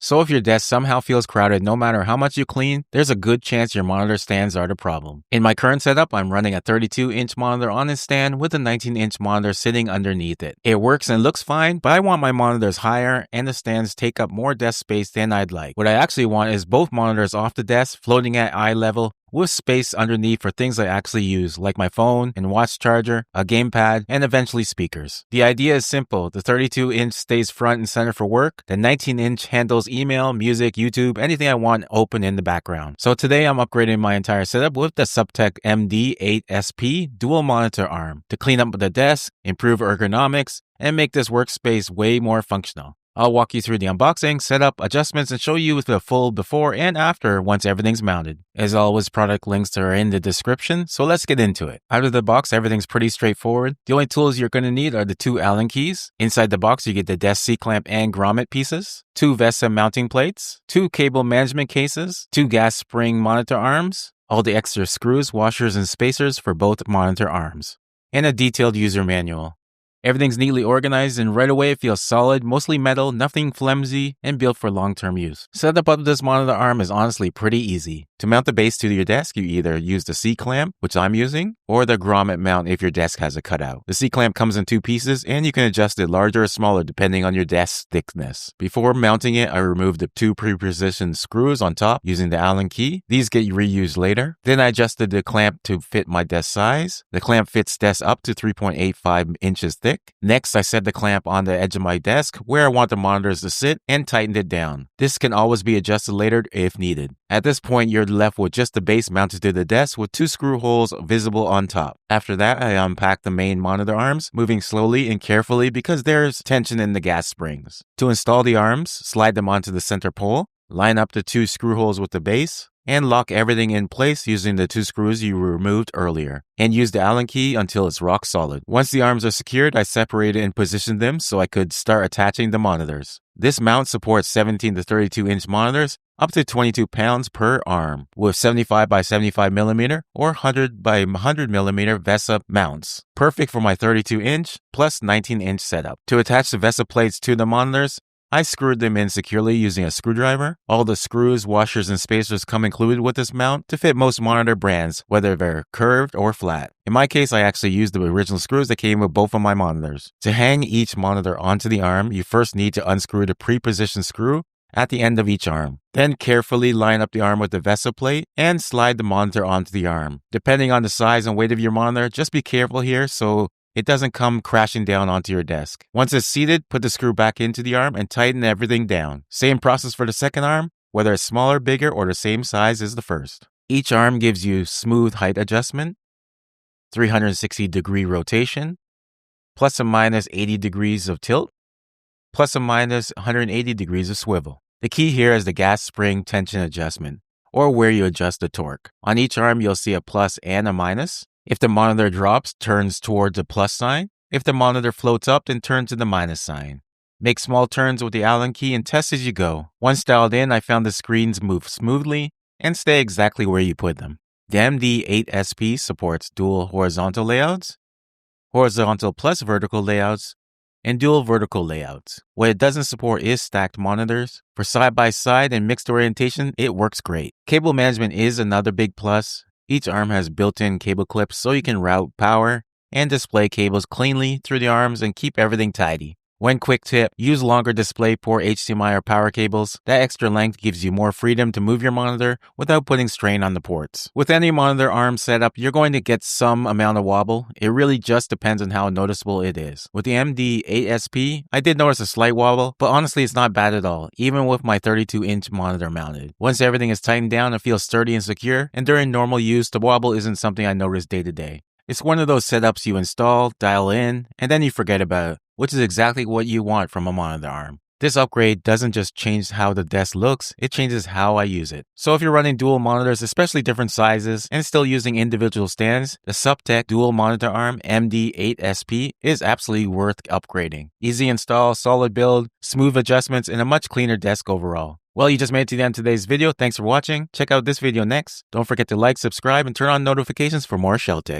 So if your desk somehow feels crowded no matter how much you clean, there's a good chance your monitor stands are the problem. In my current setup, I'm running a 32-inch monitor on its stand with a 19-inch monitor sitting underneath it. It works and looks fine, but I want my monitors higher and the stands take up more desk space than I'd like. What I actually want is both monitors off the desk, floating at eye level, with space underneath for things I actually use, like my phone and watch charger, a gamepad, and eventually speakers. The idea is simple. The 32-inch stays front and center for work. The 19-inch handles email, music, YouTube, anything I want open in the background. So today I'm upgrading my entire setup with the Suptek MD8SP dual monitor arm to clean up the desk, improve ergonomics, and make this workspace way more functional. I'll walk you through the unboxing, setup, adjustments, and show you the full before and after once everything's mounted. As always, product links are in the description, so let's get into it. Out of the box, everything's pretty straightforward. The only tools you're going to need are the 2 Allen keys. Inside the box, you get the desk C-clamp and grommet pieces, 2 VESA mounting plates, 2 cable management cases, 2 gas spring monitor arms, all the extra screws, washers, and spacers for both monitor arms, and a detailed user manual. Everything's neatly organized and right away it feels solid, mostly metal, nothing flimsy, and built for long-term use. Setup of this monitor arm is honestly pretty easy. To mount the base to your desk, you either use the C-clamp, which I'm using, or the grommet mount if your desk has a cutout. The C-clamp comes in 2 pieces and you can adjust it larger or smaller depending on your desk thickness. Before mounting it, I removed the 2 pre-positioned screws on top using the Allen key. These get reused later. Then I adjusted the clamp to fit my desk size. The clamp fits desk up to 3.85 inches thick. Next, I set the clamp on the edge of my desk where I want the monitors to sit and tightened it down. This can always be adjusted later if needed. At this point, you're left with just the base mounted to the desk with 2 screw holes visible on top. After that, I unpacked the main monitor arms, moving slowly and carefully because there's tension in the gas springs. To install the arms, slide them onto the center pole, line up the 2 screw holes with the base, and lock everything in place using the 2 screws you removed earlier, and use the Allen key until it's rock solid. Once the arms are secured, I separated and positioned them so I could start attaching the monitors. This mount supports 17 to 32-inch monitors, up to 22 pounds per arm, with 75 by 75 millimeter or 100 by 100 millimeter VESA mounts. Perfect for my 32-inch plus 19-inch setup. To attach the VESA plates to the monitors, I screwed them in securely using a screwdriver. All the screws, washers, and spacers come included with this mount to fit most monitor brands, whether they're curved or flat. In my case, I actually used the original screws that came with both of my monitors. To hang each monitor onto the arm, you first need to unscrew the pre-positioned screw at the end of each arm. Then carefully line up the arm with the VESA plate and slide the monitor onto the arm. Depending on the size and weight of your monitor, just be careful here so it doesn't come crashing down onto your desk. Once it's seated, put the screw back into the arm and tighten everything down. Same process for the second arm, whether it's smaller, bigger, or the same size as the first. Each arm gives you smooth height adjustment, 360-degree rotation, plus or minus 80 degrees of tilt, plus or minus 180 degrees of swivel. The key here is the gas spring tension adjustment, or where you adjust the torque. On each arm, you'll see a plus and a minus. If the monitor drops, turns towards the plus sign. If the monitor floats up, then turn to the minus sign. Make small turns with the Allen key and test as you go. Once dialed in, I found the screens move smoothly and stay exactly where you put them. The MD8SP supports dual horizontal layouts, horizontal plus vertical layouts, and dual vertical layouts. What it doesn't support is stacked monitors. For side-by-side and mixed orientation, it works great. Cable management is another big plus. Each arm has built-in cable clips so you can route power and display cables cleanly through the arms and keep everything tidy. One quick tip, use longer DisplayPort HDMI or power cables. That extra length gives you more freedom to move your monitor without putting strain on the ports. With any monitor arm setup, you're going to get some amount of wobble. It really just depends on how noticeable it is. With the MD8SP, I did notice a slight wobble, but honestly it's not bad at all, even with my 32-inch monitor mounted. Once everything is tightened down, it feels sturdy and secure, and during normal use, the wobble isn't something I notice day to day. It's one of those setups you install, dial in, and then you forget about it, which is exactly what you want from a monitor arm. This upgrade doesn't just change how the desk looks, it changes how I use it. So if you're running dual monitors, especially different sizes, and still using individual stands, the Suptek dual monitor arm MD8SP is absolutely worth upgrading. Easy install, solid build, smooth adjustments, and a much cleaner desk overall. Well, you just made it to the end of today's video. Thanks for watching. Check out this video next. Don't forget to like, subscribe, and turn on notifications for more Sheltech.